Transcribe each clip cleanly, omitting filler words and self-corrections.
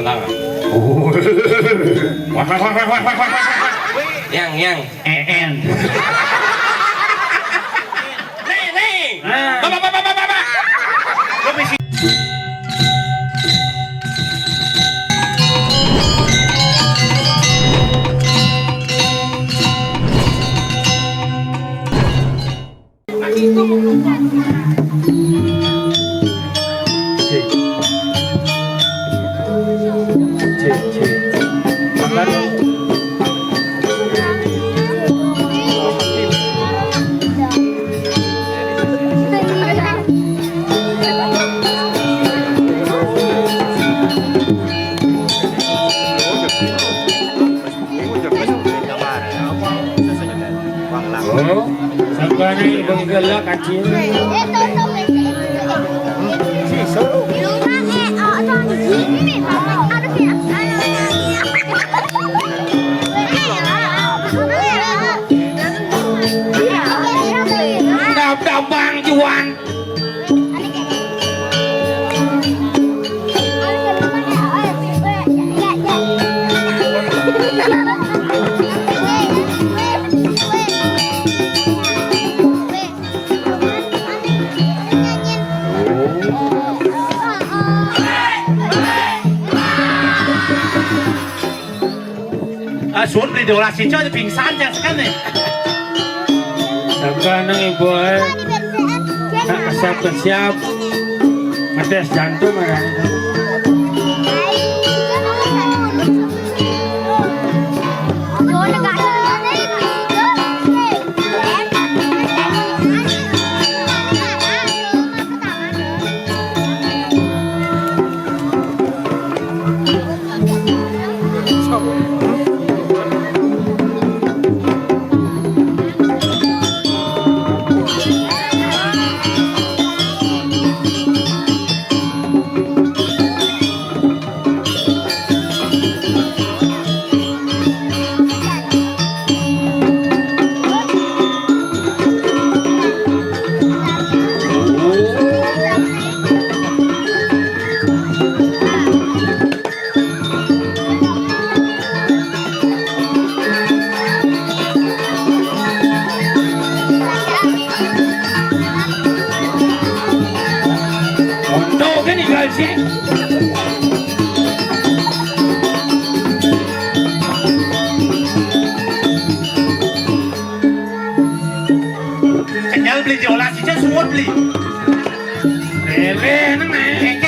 lang. Wah. Yang. En. Nih. Bapak. Gua misi. Sampai ibang galak kecil. Đọc bằng chuan. Xuống đi điều là chỉ cho bình san chẳng kan nih. Sampai nang ibu siap ngetes jantung kan. Kenyal beli diolah sih semua beli. Lele nang naik.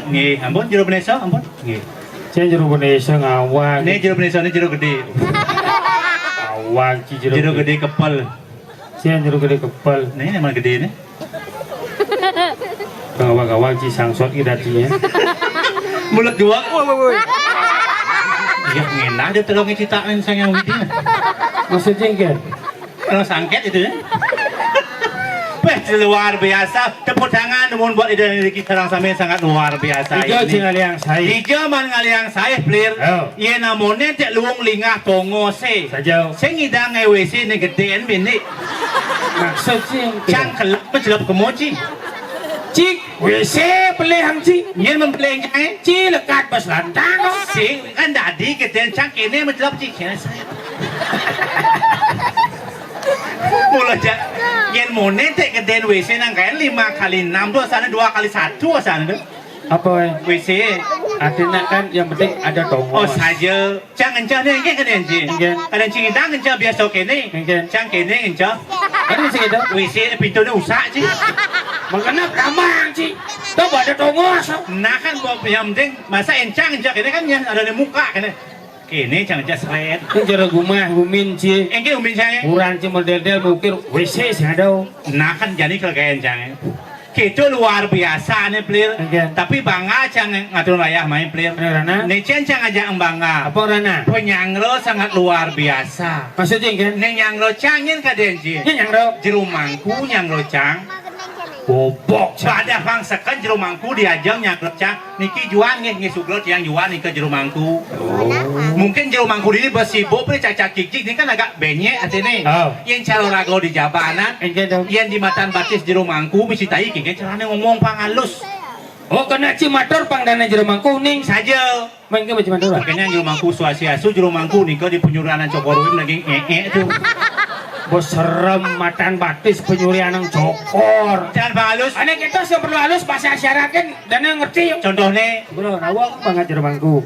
Nggih, ampun jero Indonesia, ampun. Nggih. Saya jero Indonesia ngawang. Nih jero Indonesia ini jero gede. Awang Jero gede kepal. Saya jero gede kepal. Nih mana gede nih? Gawang ci sangsot idatinya. Mulut dua. Iya ngenah dia tolong ceritain sayang Widi. Maksudnya kan? Kalau sangket itu ya. Luar biasa, tepuk tangan namun buat ide kita orang sampai sangat luar biasa. Ijo ngaliang saya. Ijo man ngaliang saya clear. Iya namanya cek luang lingah tongo se. Saja. Saya ngidang WC ni gedean bini. Maksud sih. Cang kelap menjelap kemoci. Cik WC pelihang cik. Nyen mempeleng eh. Cik lekat bas lantang. Sing kan dadi gedean cang kene menjelap cik kena saya. Mula aja, yang monet gedean WC nang kain 5 kali 6 tuh sana 2 kali 1 sana tuh. Apa WC? Artinya kan yang penting ada tongos. Oh saja, jangan nih kan enci. Ada enci kita enci biasa kene. Cang kene enci. Ada sih itu. WC pintunya usah sih. Mengenap ramang sih. Tuh ada tongos. Nah kan yang penting masa encang ini kan ya ada di muka kan. Kini jangan jas seret. Kan cara gumah gumin sih. Engke umin saya. Kurang sih model-model mungkin WC sih ada. Nah kan jadi kalau encang. Itu luar biasa nih plir. Engke. Tapi bangga jangan ngatur layah main plir. Rana. Nih cencang aja bangga. Apa Rana? Penyangro sangat luar biasa. Maksudnya kan? Nih nyangro cangin kadenji. Ini yang ro. Jerumangku nyangro cang. Bobok. Pada bangsakan jerumangku diajang nyangro cang. Niki juan nih sugrot yang juan nih ke jerumangku. Mungkin jerumangku ini bersibuk plir caca cicik ini kan agak benyek nih. Oh. Yang calo rago di jabanan. Engke dong. Yang di matan batis jerumangku misi tai kiki caranya ngomong pangalus. Oh kena cimator pangdana jerman kuning. Saja. Main ke cimator. Makanya jerumangku suasiasu jerumangku nih ke di penyuranan cokoruim lagi tuh. Bos serem matan batis penyurian yang cokor. Jangan pangalus. Aneh kita sih perlu halus bahasa syaratin dan yang ngerti. Contohnya. Bro, rawang banget jermanku.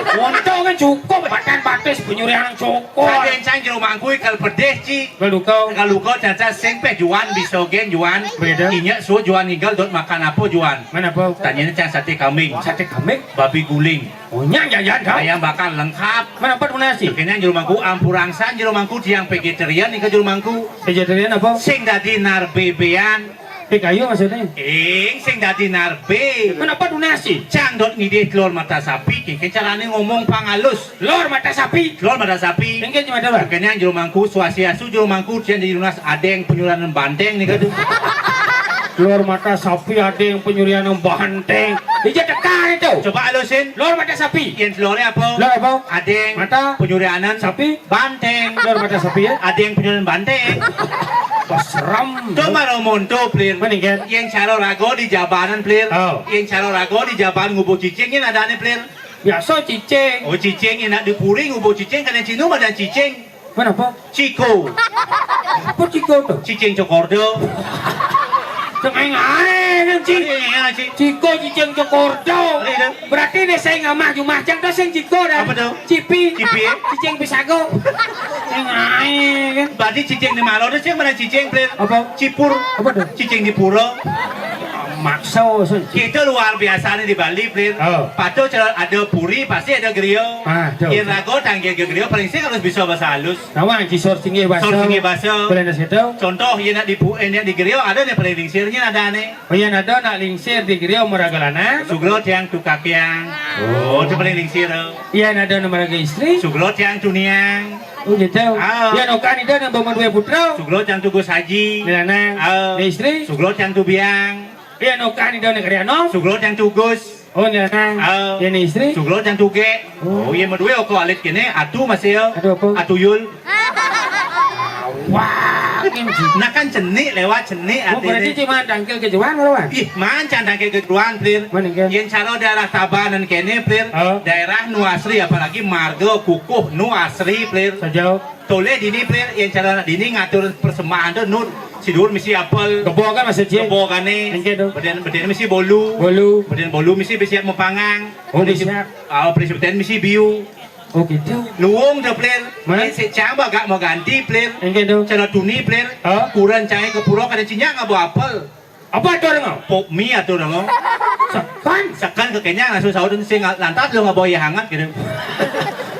Untung kan cukup matan batis penyurian yang cokor. Ada yang cang jerumangku kalau pedeh ci. Kalau kau Kalau kau caca sing pe juan bisogen juan. Beda. Inya su juan ninggal dot makan apa juan. mana apa? Tanyanya cang sate kambing. Sate kambing. Babi guling. Oh nyang jajan kau. Ayam bakar lengkap. Mana apa nasi? Kayaknya jerumangku ampurangsan jerumangku tiang vegetarian nih ke jerumangku. Vegetarian apa? Sing dadi narbebean. Kayu maksudnya. Sing dadi narbe. Mana apa nasi? Cang dot ngide telur mata sapi. Kayaknya caranya ngomong pangalus. Lor mata sapi. Telur mata sapi. Engke cimator lah. Kayaknya jerumangku suasiasu jerumangku tiang di lunas adeng penyulanan banteng nih kan. Lor mata sapi ada yang penyurian yang banteng. Dia tekan itu. Coba alusin. Lor mata sapi. Yang telurnya apa? Lor apa? Adeng. Mata. Penyurianan Sapi. banteng. Lor mata sapi ya. Adeng penyurianan banteng. Wah seram. Coba romonto plir. Mana kan? Yang calo rago di jabanan plir. Oh. Yang calo rago di jabanan ngubo cicing ini ada nih plir. Biasa cicing. Oh cicing ini nak dipuri ngubo cicing kan yang cinu ada cicing. Mana apa? Ciko. Apa ciko tuh? Cicing cokordo. Cengeng ae kan cik. Iya cik. Ciko cicing cokordo. Iya. Berarti deh saya nggak mah cuma cang tuh sing ciko dah. Apa tuh? Cipi. Cipi, ya? Cicing pisago. Cengeng ae kan. Berarti cicing di malo itu cing mana cicing plir. Apa? Cipur. Apa tuh? Cicing di puro. Makso sun. Itu luar biasa nih di Bali plir. Oh. Patu ada puri pasti ada griyo. Ah, tuh. Yang rago tanggil griyo paling sih harus bisa bahasa halus. Nawang cisor tinggi bahasa. Sor tinggi bahasa. Boleh nasi tahu? Contoh yang nak di griyo ada nih paling lingsirnya ada nih. Oh iya ada nak lingsir di Griau Meragalana. Sugrot yang tukak yang. Oh, itu paling lingsir. Iya ada nama raga istri. Sugrot yang tuniang. Oh gitu. Ah. Iya nokan itu ada bawa dua putra. Sugrot yang tugus haji. Nilana. Ah. Di istri. Sugrot yang tubiang. Iya nokan itu negara no. Sugrot yang tugus. Oh nilana. Ah. Iya ni istri. Sugrot yang tuge. Oh, iya medue oko alit kene atu masih. Atu apa? Atuyul. Wah. Nah kan cenik lewat cenik Oh berarti cuma dangkil kejuan lawan. Ih, mancan dan ke keduan plir. Mana kan? Yang calo daerah Tabanan kene plir. Oh. Daerah Nuasri apalagi Margo Kukuh Nuasri plir. Sejauh. Tole dini plir yang cara dini ngatur persembahan tuh nur sidur misi apel. Kebo kan masih cie. Kebo kane. Engke tu. Beden misi bolu. Bolu. Beden bolu misi besiap mepangang. Oh, besiap. Presiden misi biu. Oh gitu. Nuwung de plir. Mana? Si cang gak mau ganti plir. Engke tu. Cara tuni plir. Oh. Kuran cai ke puro kada cinya nggak bawa apel. Apa itu orang? Pop mie atau dong. Sekan. Sekan ke Kenya langsung sahur dan sing lantas lo nggak bawa ya hangat gitu.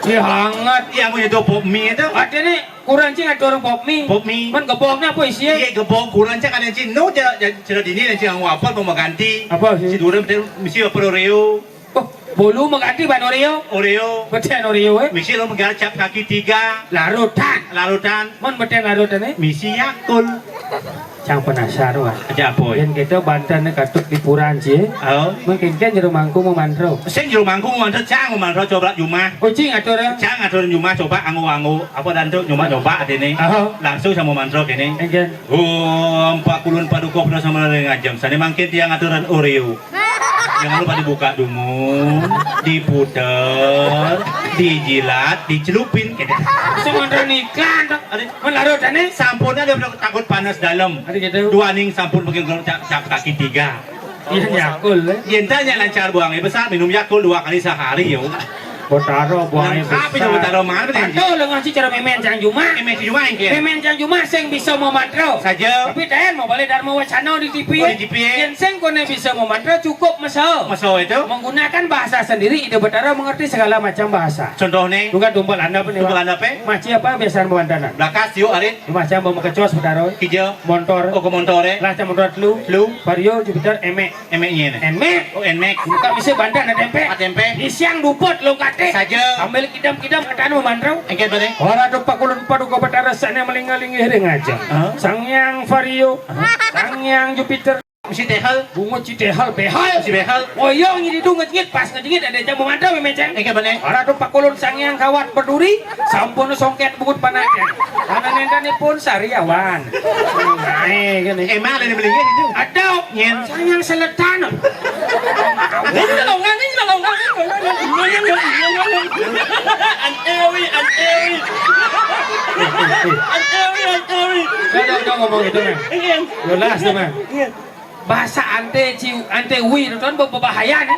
Iya hangat. Yang punya itu pop mie itu. Ada nih kurang cing ada orang pop mie. Pop mie. Man geboknya apa isinya? Iya gebong kurang cak ada cing. No cara dini dan cing wapal mau ganti. Apa sih? Si durem misi apa Oreo. Oh, bolu mengganti ban Oreo. Oreo. Beten Oreo Misi lo menggarap kaki 3. Larutan. Larutan. Mon beten larutan Misi Yakul. Cang penasaran. Aja apa? Yang kita bantan katuk di puran sih. Oh. Mungkin kan jero mangku mau mantro. Sing jero mangku mantu cang mantu coba Jumah. Oh cing atur. Cang atur Jumah coba angu-angu apa dan tuh Jumah coba adene. Oh. Langsung sama mantu kene. Engken. Oh, 40 paduka pernah sama ngajeng. Sana mangkin dia ngaturan Oreo. Jangan lupa dibuka dumun, diputer, dijilat, dicelupin. Sementara iklan dong. Mon larutan Sampunnya dia takut panas dalam. Ada gitu. Dua ning sampun bikin cap kaki 3. Iya yakul. Yentanya lancar buangnya besar minum Yakult 2 kali sehari yo. Botaro buahnya Lengkap itu betaro mana tadi? Pantau lengan si cara memen jang juma. Emes cuma engke. Memen jang juma sing bisa memantau. Saja. Tapi dan mau balik Dharma Wacana di TV. Oh, di TV. Yang sing kone bisa memantau cukup mesau. Masuk itu. Menggunakan bahasa sendiri, ide Botaro mengerti segala macam bahasa. Contohnya. Bukan tumpal anda apa nih? Tumpal anda apa? Maci apa biasaan mewandanan? Belakang siu arit. Macam mau kecos Botaro. Hijau. Montor. Oko montore. Lah cam motor lu. Lu. Vario Jupiter emek. Emeknya nih. Emek. Oh emek. Bukan bisa bandan ada tempe. Tempe. Isiang dupot lo kate. Saja. Ambil kidam-kidam ketan memantau. Engke berarti. Ora do pakulun padu go betara rasanya melingalingi hering aja. Sangyang Vario, Sangyang Jupiter, Mesti tehal. bungo citehal behal. Si behal. Oh iya ngidi du ngejengit pas ngejengit ada jam memantau memeceng. Engke berarti. Ora do pakulun sangyang kawat berduri, sampun songket bungut panaknya. Karena nendani pun sariawan. Nae gini. Emang ada yang belinya itu. Ada Nyen. sangyang seletan. Ini lalongan. Antewi. Udah ngomong itu mah. Jelas tuh mah. Bahasa ante wi itu kan berbahaya nih.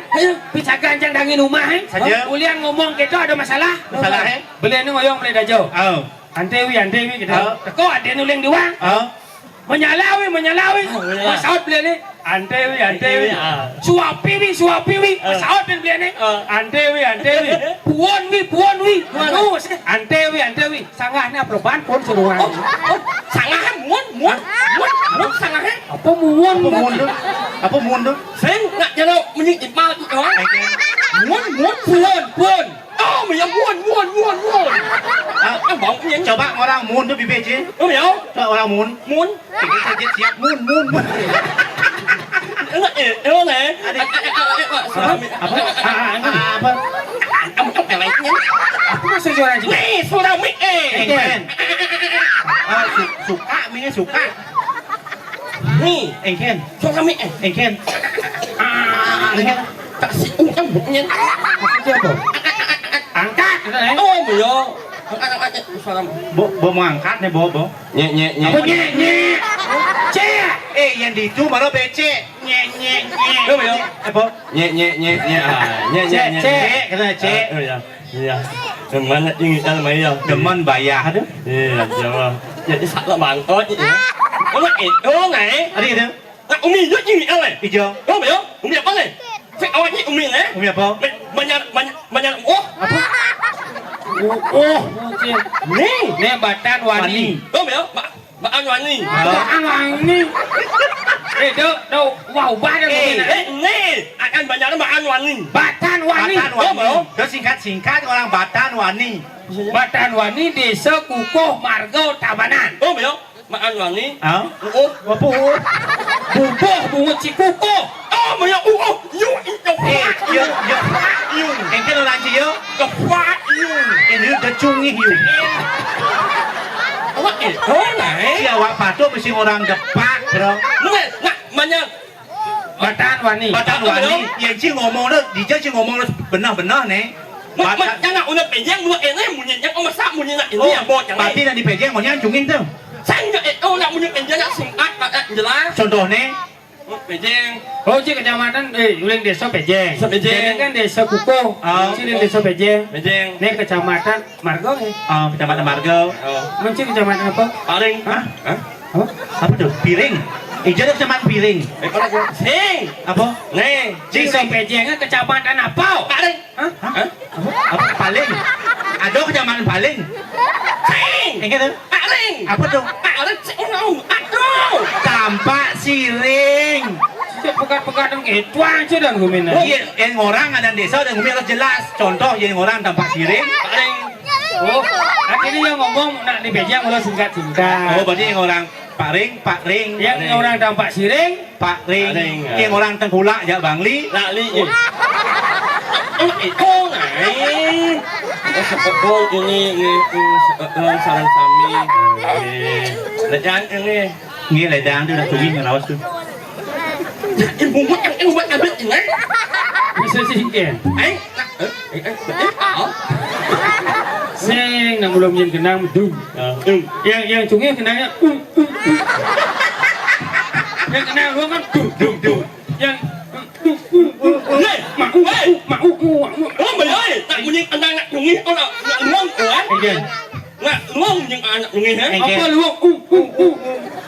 Bisa gancang dangin rumah Saja. Ulian ngomong gitu ada masalah. Masalah, Belian ngoyong beli dajo. Oh. Ante wi gitu. Oh. Teko ada nuling diwang. Oh. Menyalawi. Masaut belian nih. Ante wi. Suapi wi. Masaut belian nih. Ante wi. Puon wi. Terus ante wi. Sanggahnya perubahan pun seruan. Sangahan muon sangahan. Apa muon? Apa mundur? Sen nak jalo menyik ipal itu kan. Engke. Puon. Oh, mày muon. Bóng những Coba orang mun tuh bibit sih. oh mày Coba orang mun. muốn Kita saja siap mun. nó nè Apa? ông cái này nhá Apa masih suara aja? nih sudah mic Engken. Suka, minyak suka. nih Engken. sudah mic Engken. Engken. kasih kan buknya Maksudnya apa? Angkat. oh mày sudah Bo mau angkat nih bo. nhẹ Apa nye? Cek. Yang di itu baru BC. Nye. Đúng rồi. Apa? nhẹ Cek, kata cek. dạ đừng mà lại như ta là mấy đâu Demen bayar tuh. làm sao vậy sạch là bạn có chứ nó ít nó này Ada itu. ông mình rất nhiều này Hijau. đúng không ông mình có này phải ông nhỉ ông mình này Umi apa? mà nhà ô Oh, nè ini batan wani. đúng không mà ăn hoàn đi Batan wani. Đâu, wow, ba dah nè ăn mà nhà nó mà ăn hoàn đi Batan wani. Batan Wani. Terus singkat orang Batan Wani. Batan wani desa Kukuh Margo Tabanan. đúng không mà ăn hoàn đi Ah? ô Apa? Bubuh bungut Cikukuh. ô mà nhà ô yêu Yung. Engken orang cio. cái khoa yêu Ini udah cungi hiu. nó ít nó này Si awak patuh mesti orang depak, bro. đúng rồi nè mà nhà Batan wani. Batan Wani. Yang ci ngomong tuh, dia ci ngomong tuh benar-benar nih. mà nhà nào udah pengen mua em ấy muốn nhận nhắc ông mà sao muốn nhận Oh, ini ya bot yang berarti nanti pegang maunya cungin tuh. sang ya oh nak muốn nhận nhắc sing jelas Contohnya, pengen Oh, ci kecamatan uling desa Pejeng. Desa Pejeng. Ini kan desa Kukuh. Sini desa Pejeng. pengen Ini kecamatan Margo nih. Kecamatan Margo. Menci kecamatan apa? paling Hah? Apa? Apa tuh? Piring. Ijo tuh kecamatan Piring. sing Apa? nè Desa Pejengnya kecamatan apa? paling Hah? Apa? Paling. Ada kecamatan Paling. sing Engke tuh. paling Apa tuh? paling aduh Tampak Siring. Pekat-pekat yang ketuang sih dan gumina. Iya, yang orang ada desa dan ngomong harus jelas. Contoh yang orang tampak Siring. paling Oh, akhirnya yang ngomong nak di Pejeng udah singkat-singkat. Oh, berarti yang orang Pak Ring. Yang orang tampak siring, Pak Ring. Ring. Yang orang Tengkulak, Jak Bangli. lạ ly gì cô này cô ini saran kami lejan ini Nghe lại đang đưa ra tụi mình nói chứ. ibu buat yang biết ini bisa sikit. ấy Sing nang belum yen kenang medung. Yang cungnya kenangnya Yang kenang lu kan dung. Yang Ê, mau. ôi mày ơi, tại muốn anh Engken. Nggak, luang yang anak lu ngene. Apa luang?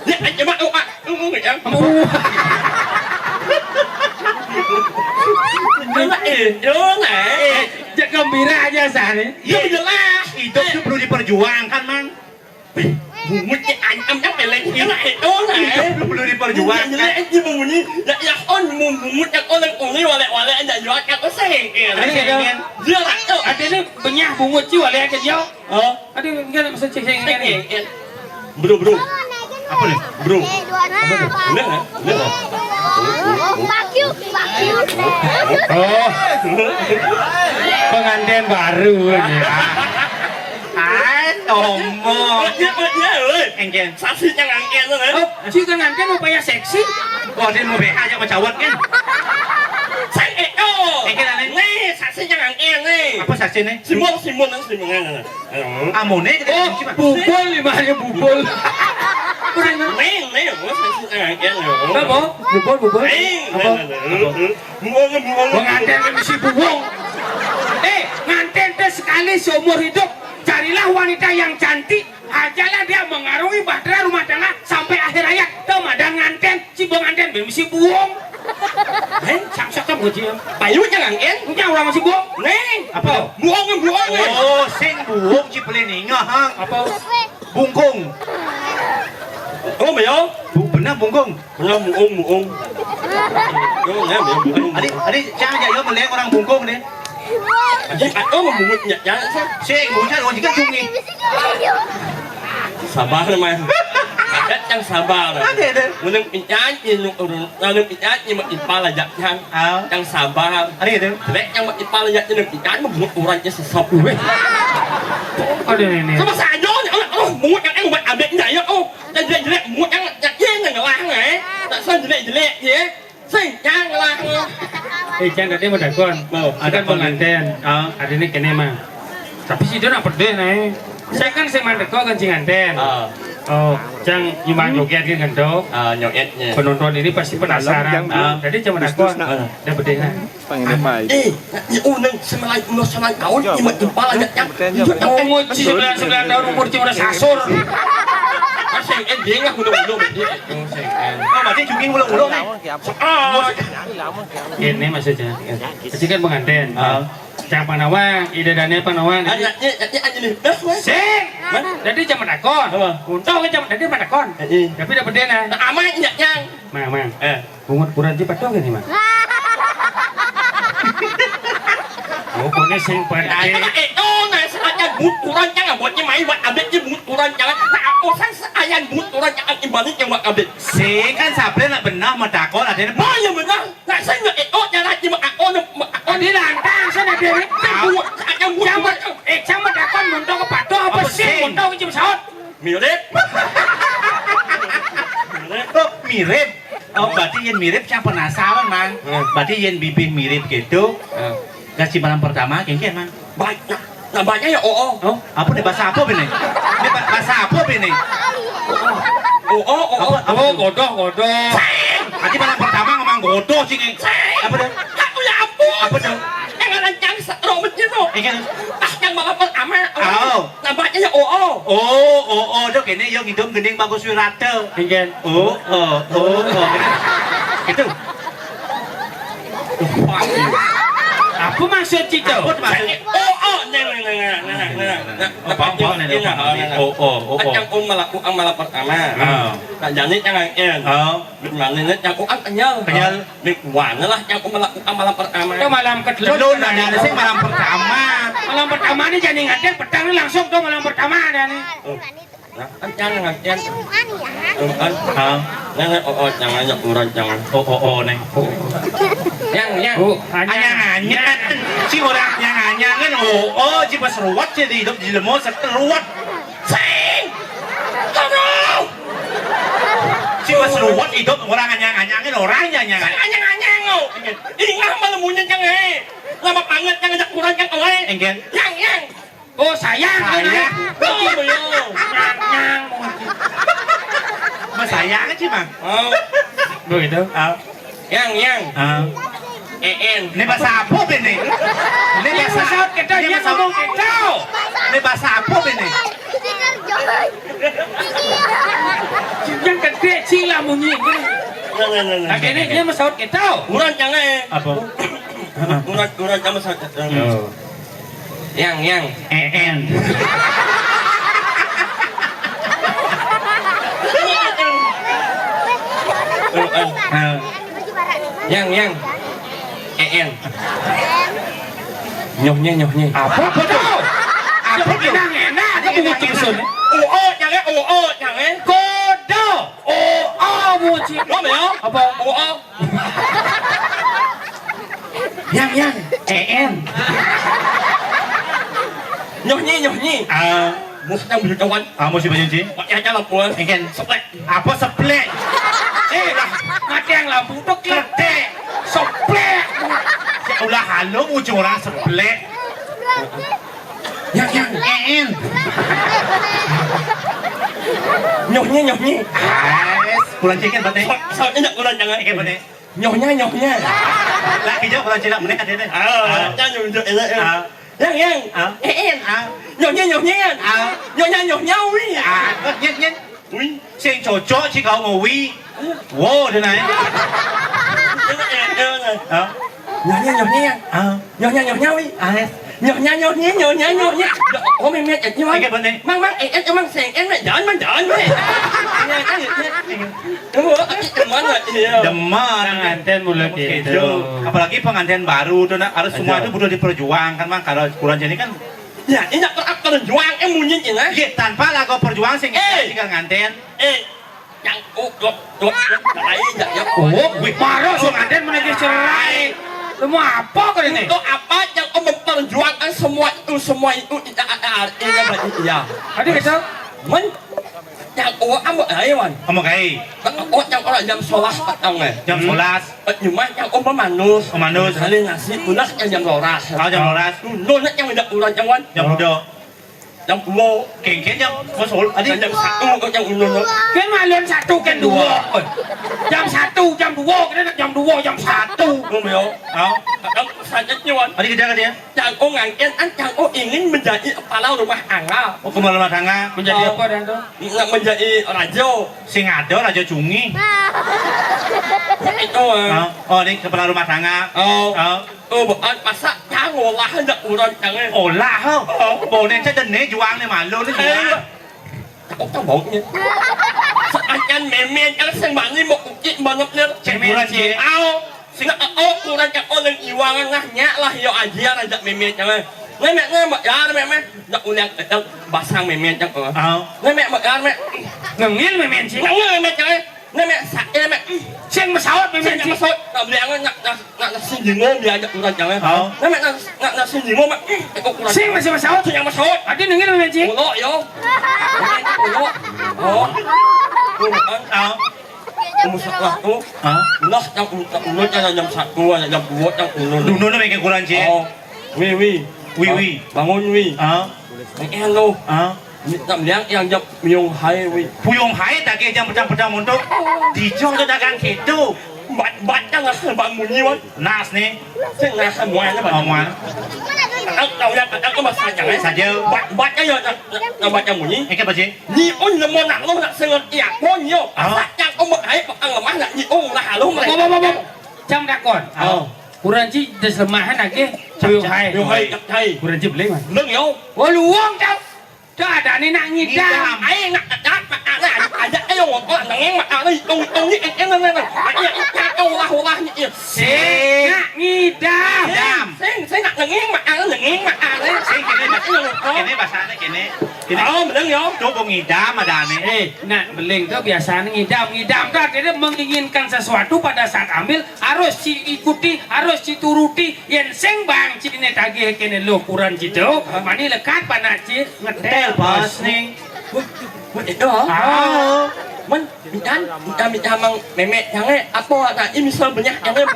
Ya, aja mak, ya. Dong, Jak gembira aja sana. ya jelas. Hidup itu perlu diperjuangkan, Mang. Mungkin anh nhắc mày lên cái này đó Hidup này. itu perlu Jadi diperjuangkan. anh chỉ muốn như ya on muốn ya on yang uni wala anh ya kan có xe kìa. Ini ada. Dia lah tu. Ada ni banyak bungut jiwa leh ke dia. Ada kan masa cek ni. Bro. Apa nih? Bro. Bener Bener. Oh, pengantin baru ni. Ngomong. Dia ơi. Engken. Saksi jangan angin tu kan. Oh, si pengantin upaya seksi. Oh, dia mau BH aja sama cawat kan? Saya oh. Engken aneh. Nih, saksi jangan angin nih. Apa saksi nih? Simon kan. Amone kita Oh, kunci, Pak. bubul limanya bubul. Nih, saksi jangan angin. Apa? Bubul. Apa? Pengantin yang mesti buwong. Ngantin teh sekali seumur hidup. Carilah wanita yang cantik. Ajalah dia mengarungi bahtera rumah tangga sampai akhir hayat. Temadang ngantin, si pengantin mesti buwong. Sak-sak mujiam. Bayu jangan angin. Punya orang masih buwong. Nih, Apa? buang. Oh, sing buung ci peleninga, hang. Apa? Bungkung. Oh, mày Benar bungkung. Belum muung. Yo, nè, muung. Adik, jangan aja yo meleng orang bungkung deh. Anh có một muung nhặt nhá. Sing buung saya orang juga cungi. Sabar mày. Cách chẳng sabar rồi. Ada deh. Menang pinjat menang pinjat nhưng mà ipala giặt chăng. Ah, Chẳng sabar. ada deh. Lek yang ipala giặt nhưng pinjat mà muung orang chứ sập. Ada ni. Sao mà xài gió nhỉ? Muung yang anh mà biết vậy á. Ô, jadi lek muung yang giặt dên này là này. Tại sao jadi lek vậy? Sing chang là. Jangan tadi mau dakon. Ada pengantin. Ada ni kene mah. Tapi si dia nak pedih nih. Saya kan saya mandek kok kencing anten. Oh, jangan cuma joget kan do. Nhậu nhẹ. Penonton ini pasti penasaran. Jadi cuma dakon. Dia pedih kan. Eh, unang semalay ulo semalay kaon, yung magtimpala niya yang. Umur si 9 tahun umur cuma udah sasur. Kasi ending nga ulo-ulo. Oh, berarti cungi ulang-ulang nih. Ini maksudnya. Jadi kan pengantin. Jangan panawang, ide dane panawang. Anaknya nih, dah weh. Sing. Jadi cuma dakon. Untung kan cuma jadi dakon. Tapi dia pedih nah. Aman niya yang. Mang. Bungut kurang cepat dong ini mah. Oh, kone sing pedih. Oh, nah saatnya but kurang jangan buatnya main buat abet je but kurang jangan. Nah, aku ayan but kurang jangan ibalit yang buat abet. Sing kan sabre nak benar medakon ada nih. Oh, ya benar. Nah, saya nggak jangan lagi mak aku Oh, di lantang sana dia. buat yang but Jangan jangan dakon muntung ke pato apa sih? Muntung ke pesawat. mirip. Oh, mirip. Oh, berarti yang mirip saya penasaran, Mang. Berarti yang bibir mirip gitu. Kasih malam pertama, kengken, Mang. Banyak. Nah, banyak ya oh. Oh, apa nih bahasa apa ini? Ini bahasa apa ini? Oh, Godok. Tadi malam pertama ngomong godo sih, Keng. Apa deh? Aku ya ampun. Apa deh? Yang rancang seru begitu. Kengken. Yang malah pertama. Oh. Nampaknya ya oh. Oh, dok ini yang hidup gending bagus wirate. Ingin. Oh. Itu. Apa maksud Cito? Apa maksud? Yang malah pertama. Nah, jadi jangan Gimana yang kenyal. Gimana lah yang malam pertama. Itu malam kedua. Belum ada sih malam pertama. Malam pertama ini jadi ngaten petang ini langsung tuh malam pertama ada nih. Jangan. Jangan ukuran jangan. Nih. Yang. Anyang-anyang. Si orang anyang-anyang kan si pas ruwet jadi hidup di lemot seteruwet. Sing. Aduh. Si pas ruwet hidup orang anyang-anyangin orangnya anyang. Anyang. Ini ngah malemunya jangan. Lama banget yang ngajak kurang yang oleh. Enggen. Yang. Oh sayang. Yang. Mas sayang sih, Bang. Oh. Begitu. Yang. Ini bahasa apa ini? Ini bahasa pesawat kita dia ngomong kita. Ini bahasa apa ini? Yang gede cila munyi. Nah ini dia pesawat kita. Kurang jangan. Apa? Kurang jangan pesawat. Yang. En. Yang. Nyohnya. Apa tuh? Apa kita enak? Apa butuh sun? Jangan. Kodo. Muci. Lo mau? Apa? Yang. En. Nyohnya. Musuh yang beli kawan. Mesti baca sih. Pakai aja lampu. Engken Seplek. apa seplek? Mati yang lampu tuh kletek. Soplek. Ulah halo muncul orang seplek. Yang en. Nyohnya. Bulan cikin bate. Sao ini kurang jangan. Engken bate. Nyohnya. Laki jauh bulan cilak menit ada deh. Jangan nyuruh Yang. Nyohnya. Nhân. Sen cocok chỉ có một vi. Wow thế này. Nyohnya. Ủa mày nghe chật như Cái bên này. Mang em mang sèn em lại giỡn mày. Đúng rồi, teman lah. Demen. Pengantin mulai gitu. Apalagi pengantin baru tuh harus semua itu butuh diperjuangkan mang kalau kurang jadi kan. Ya, ini nak perjuang em mau nyanyi lah. Iya, tanpa lagu perjuangan sih kita nganten. Yang cerai ya. Wih parah pengantin menaiki cerai. Lu mau apa kali ini? Untuk apa yang om memperjuangkan semua itu ya. Tadi kita Men yang am wan. Ngomong kayak Yang orang jam sholat petang jam 11 Cuma yang om manus. Manus. Kali nasi punas yang jam 12. Jam 12 Nona yang tidak ulang jam wan. jam 2 Jam 10. keng jam masuk tadi Jam 1 yang ulang. kan malun 1 kan 2. Jam 1, jam 2, kita jam 2, jam 1. Romeo. Saja wan. tadi kerja dia Yang yang ingin menjadi kepala rumah tangga. kembali rumah tangga Menjadi apa dan tuh? Menjadi raja. sing ada raja cungi Itu ini kepala rumah tangga bukan masa yang ngolah hendak ulang jangan. olah boleh saya dene juang nih malu nih Aku tak baunya. Seakan memen yang sembani mau ukit banget nih. Cemeran sih. Sehingga kurang yang orang iwangan ngahnya lah yo aja raja memen jangan. Nemek ya nemek nak ulang basang memen jangan. Nemek ya nemek Ngengil memen sih. nemek jangan. Nemek sakit nemek. Sing pesawat memen sih. Masuk nak beli nak sinjingom dia ajak kurang jangan. Nemek nak sinjingom kurang. Sing masih pesawat. Sing yang masuk. Tadi ngengil memen sih. Ulok yo. Ulok. Umusap lah tu. Ulah yang ulun jam 1 jam 2 yang ulun. dulu nih kayak kurang sih Wi. Bangun wi. Yang lo. Nak liang yang jam miung hai wi. Puyung hai tak kayak jam pedang untuk dijual ke dagang gitu Bat jangan bangun ni wan. nas nih Sing nak semua ni bangun. omongan Tahu yang aku masih jangan saja Bat aja nak baca bunyi. ini apa sih Ni on le mo nak lo nak sengat iya pon yo. Yang om hai ang lemah nak ni on lah lo mereka. Jam dakon. Kurang sih deslemahan lagi. Puyung hai. Miung hai tak hai. Kurang sih beli man. Lưng yo. Oh luang kau. Kau ada ni nak ngidam. Ai nak dat mak ada ayo orang nangeng mak ni tong ni en nang. Ai ulah ni. Sing nak ngidam. Sing nak nangeng mak ni. sing kene bahasanya kene Belang yo. coba ngidam ada nih Nak beling tu biasanya ngidam tu artinya menginginkan sesuatu pada saat ambil harus ikuti, harus turuti. Yang sing bang cini tagih kene lo kurang cido. Mani lekat panak ci ngetel bos nih. Itu Men, minta mang memek jangan apa ada ini misal banyak jangan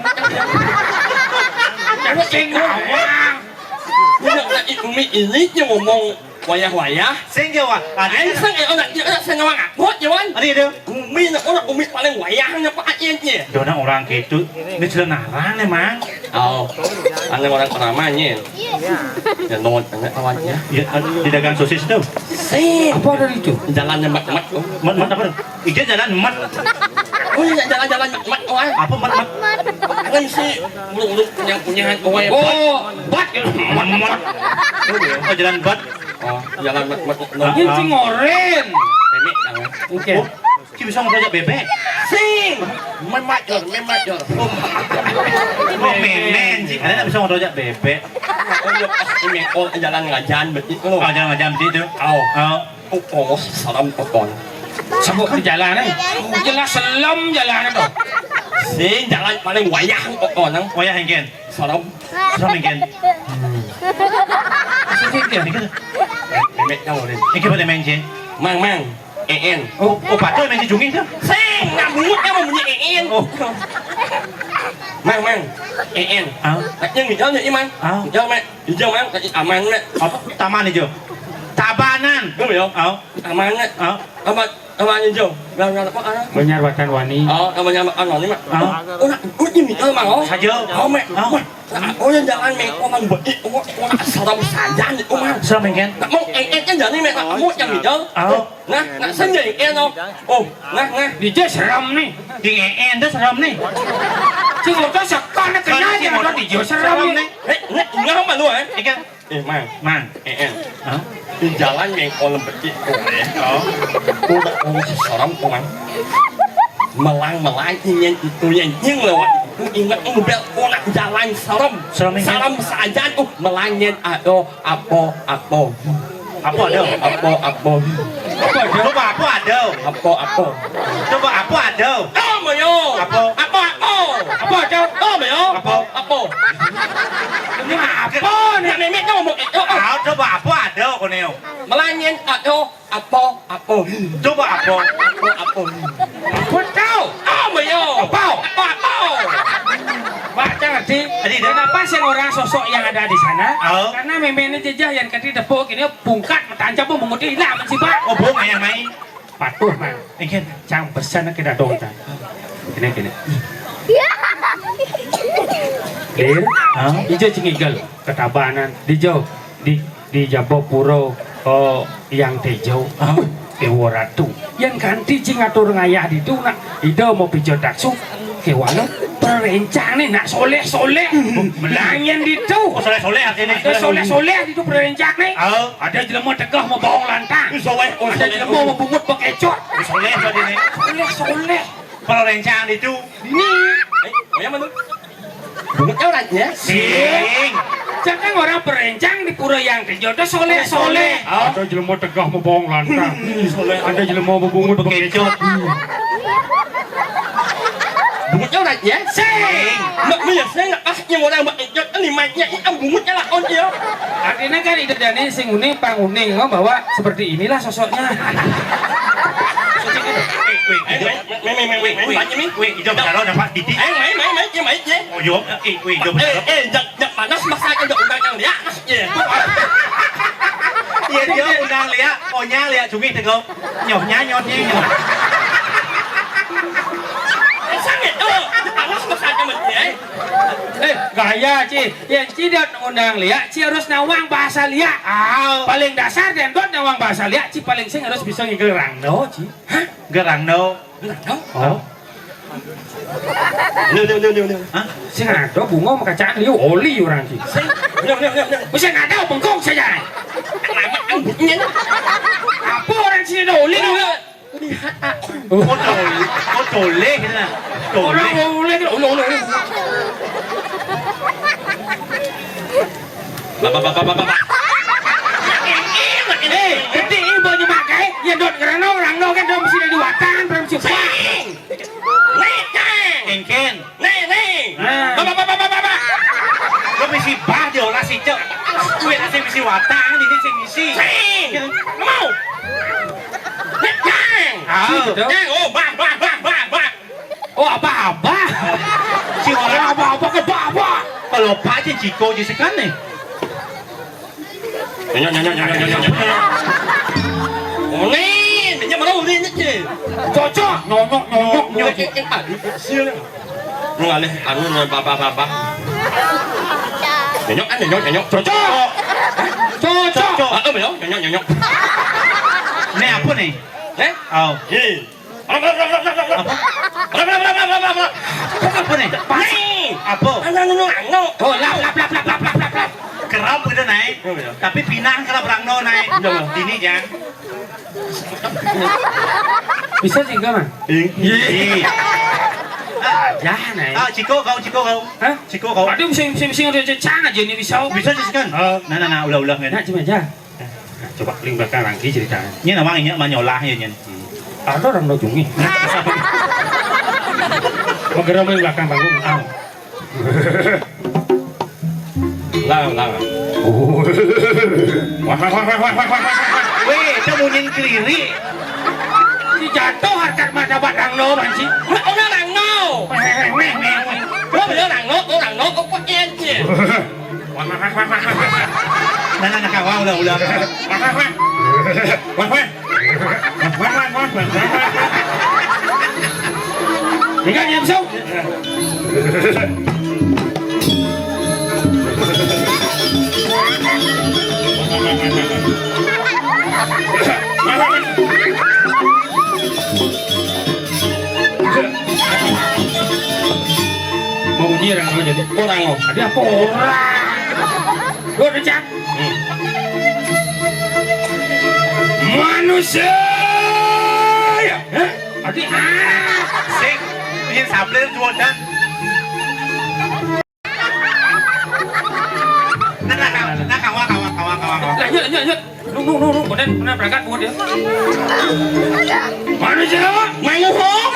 Jangan sing ngawang. Nak umi ini yang ngomong wayah-wayah. sing jawa Anh sang nak sang ngomong apa jawan? ada itu Umi nak orang umi paling wayahnya Pak Ien ni. Dona orang gitu ini sudah narang nih mang Ane orang namanya. Ya non, ane awalnya. Ya, di dagang sosis tuh. Apa ada itu? Jalannya mat-mat. Mat apa? Ije jalan mat. Oh iya jalan-jalan mat awal. Apa mat? Kan sih muluk yang punya awal. Oh, bat. Mat. Oh, jalan bat. Oh, jalan mat-mat. Ini cingoren. Meme jangan. Oke. Ki bisa ngajak bebek. Sing. Memajor. Oh, memen sih. Ada bisa ngajak bebek. Ini oh jalan ngajan begitu. Oh, jalan ngajam itu. Oh, salam popon. Sebut di jalan jelas selam jalan dong. Sing jalan paling wayah popon nang. Wayah hengken. Salam. Hengken. Sedikit. Meme jangan. Iki pada main sih. Mang. En. Oh, patul main si Junging tuh. Sing, ngambungnya mau bunyi en. Oh. Mang. En. Nhưng mình nhớ Mang. Nhớ mẹ. Nhớ Mang, Mang mẹ. Apa? Taman hijau. Tabanan. Đúng rồi không? Mang mẹ. Aman hijau. Yang apa ana? Menyarwatan wani. Apa yang ana ni mak? Oh, ini mình mang oh. Saja. Oh mẹ. Oh yang jalan mẹ orang beri. Oh, salam saja ni oh Mang. Sao hengken? Nak mau en kan ni mẹ. Mau yang mình nhớ. Nah, nak sendiri en oh. Oh, nah. Dia seram nih. Di en tu seram nih. Cuma tu sekan nak kena dia ada di jauh seram nih. Ngah mà luôn hả? Ikan. Mang. En. Di jalan yang orang beri. Cô đã ôm salam cô Mang. Melang itu yang lewat. Aku ingat mobil orang jalan salam saja aku melangin aduh apa Apa ada? Coba apa ada? Coba apa ada? Apa yo? Apa ada? Apa? Ini apa nih? Nak memek kau mau Coba apa ada kau neo? melangin aduh apa? Coba apa? Apa kau? Apa yo? Apa? Pak jangan sih. Kenapa sih orang sosok yang ada di sana? Karena memang jejah yang kaki tepuk ini bungkat tancap pun menguti hilang sih Pak. Oh, bohong yang main. Patuh Mang. Ikan. Jangan pesan kita dong ta. Kene. Lir, hijau cingigel ketabanan dijauh di Jabo Puro yang tejau. Dewa Ratu yang ganti cingatur ngayah di tu nak ida mau pijo daksu kewana perencang nih nak soleh melangin di tu Soleh artinya. soleh di tu perencang nih ada jelema tegah mau bawang lantang ada jelema mau bungut bekecot Soleh artinya. soleh Kalau rencang itu. ini Yang mana? Bungut kau ya? Sing. jangan orang perencang di pura yang terjodoh soleh ada jelema tegah mau bawang lantang ada jelema mau bungut bekecot Bungut kau ya? Sing. Mak saya nak kasih orang bekecot ini mainnya bungutnya lah on dia. artinya kan ide dani sing uning panguning bahwa seperti inilah sosoknya Wait, hijau besar dapat titik. Mấy chứ. Oh, hijau besar. Giật panas masak giật undang yang dia. Iya dia undang lihat, ohnya lihat cumi tegok, nyotnya. Sangat panas masak yang dia. gaya Ci yang Ci dan undang liat Ci harus nawang bahasa liat paling dasar dan dot nawang bahasa liat Ci paling sing harus bisa ngigel rangdo Ci Gerangno. oh Liu. sing ada bunga makacaan liu oli orang Ci Liu. bisa nggak tahu bengkong saja Lama anggutnya. apa orang sini ada oli Lihat Oh, toleh gitu nah. orang oli Bapak. gede ibu nyemakai ya dot karena orang kan dia mesti dari watan mesti Engken. Nih. Bapak. Lo misi bah dia olah si cek. Kuwi asing misi watang ini sing misi. Mau. Oh, bah. oh apa Si orang apa ke apa kalau pak je jiko je sekan nih. Nyo. Oh, nih, dia malah ulin aja. cocok nyok Sial. Ngalih anu bapak. Nyonyok kan nyonyok. Cocok. Cocok. Nyonyok. Ini apa nih? Eh? Oh. Apa? Apa nih? Apa? Oh, lap. Kerap gitu naik. Tapi pinang kalau berangno naik. Ini ya. Bisa sih enggak, Man? Iya. Ya, nih. Ciko kau. Hah? Ciko kau. Aduh, sing ada cang aja ini bisa. Bisa sih kan? Nah, ulah Nah, cuma aja. Coba link belakang lagi ceritanya. Ini namanya ini manyolah ya nyen. Ada orang dojungi. Menggeram yang belakang panggung. Lang. Wah. Weh, kita mau nyen keliri. Jatuh harkat martabat Rangno Banci. Orang Rangno. Lo bilang Rangno kok pakai aja. Nah, kawal ulah. Tinggal nyam sau. Mau bunyi Rangno jadi Orang lo. ada apa orang? Gue udah manusia ya? Adi Sing, ini sablé jual dan. Nah, kawal. Lanjut. Nung. Bener berangkat buat dia. Manusia apa? Manguhong.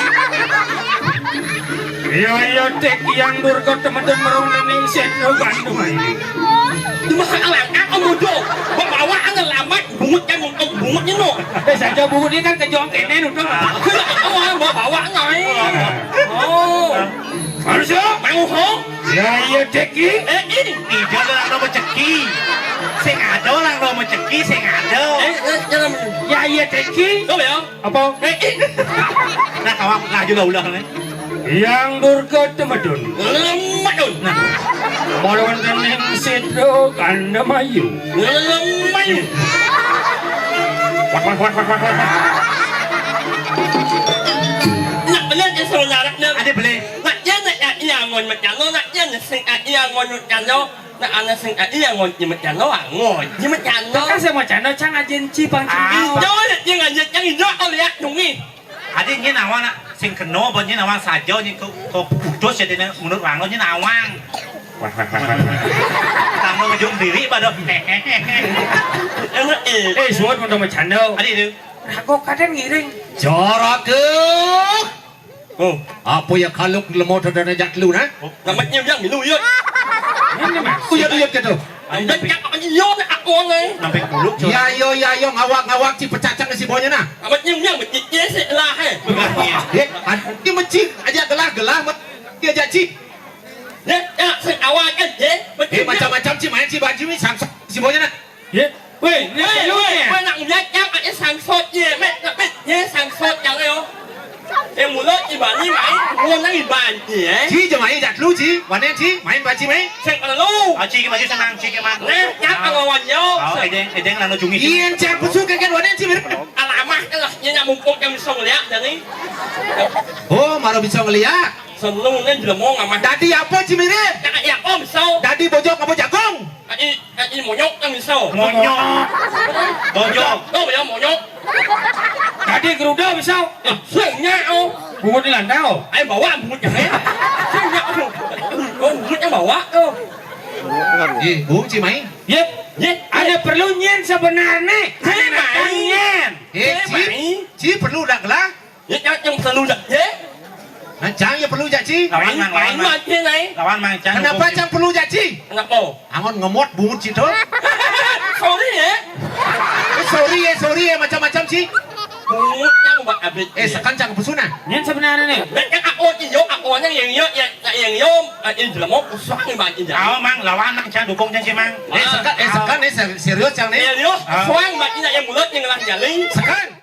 Iya tek yang durga teman-teman merong nening set Bandung ini. Cuma alang aku mudo. Bawa angin lambat bungut kan bungutnya no. Saja buku ini kan kejong kene udah. Awal bawa ngai. Oh. Manusia? Manguhong. Iya teki. Ini. Ijo orang lo menceki. Sing ada orang lo menceki, sing ada. Jangan. Ya iya teki. Kau ya? Apa? Nah, kawal laju ulah nih. Yang durga temadun. Lemadun. Melawan nening setro kanda mayu. Lemayu. Wah. Nak benar je saudara nak. Ada beli. Nak jangan ia ngon macam no, nak jangan sing ia ngon macam no. Nak anak sing ia ngon macam no, ngon macam no. Kan sama channel cang ajen cipang cipang. Jangan jangan jangan jangan kau lihat dungi. Ada ini nawang nak sing keno, apa ini nawang saja, ini kau putus jadi menurut orang lo ini nawang. Kamu ngejung diri pada. Suat mau sama channel. Ada itu. Aku kadang ngiring. Jorake. Oh, Apa ya kalau lemot dan ajak lu na? nama nyium yang minum yuk. Ini mas. Uyat gitu. Dan cak apa nyium aku ngai. Sampai kuluk. Ya yo ngawak ci pecacang si bonya na. Apa nyium yang bercik sih lah he. Dia mencik aja gelah dia ajak ci. Ya, sing awal kan je. Macam-macam ci main ci baju ni samsak si bonya na. Ya. Weh, ini lu ya. Kau nak lihat yang ada sangsot je, met je sangsot yang yo. Mulut iban ni main, mulut nang iban je. Ci je main ajak lu ci. Wanen ci main baci main. Sing kalau lu. Cik maju senang, cik mang. Yang awan yo. Edeng lalu cungi. Ian cak pusu kan wanen ci. Alamah lah, nya mumpung kami song lihat dari. Oh, maro bisa ngeliat. Sebelum ni jelmong amah. Dadi apa ci mirip? Nak ya om so. Dadi bojok apa jagung? Ini monyok kami so. Monyok. Bojok. Oh ya monyok. Tadi geruda bisa. Sengnya oh. Bungut di landau. Ai bawa bungut yang ni. Sengnya oh. Oh bungut yang bawa oh. Bung ci main. Yep. Ye, Ada perlu nyen sebenarnya. Ada nakal nyen. Ci perlu dak gelah. ye yang selalu dak ye. Nah, cang ya perlu jak ci. Main main je ni. Lawan mang cang. Kenapa cang perlu jak ci? Kenapa? Angon ngemot bungut ci tu. Sorry ye. Sorry ya macam-macam ci. Bungut yang buat abis. Sekan cang pusuna. Nyen sebenarnya nih. Yang aku yo yang yo ini jelmong usah ni bagi je. Aw mang lawan mang cang dukung cang si mang. Sekan serius cang ni. Serius, soang bagi yang mulut yang lah jali. Sekan.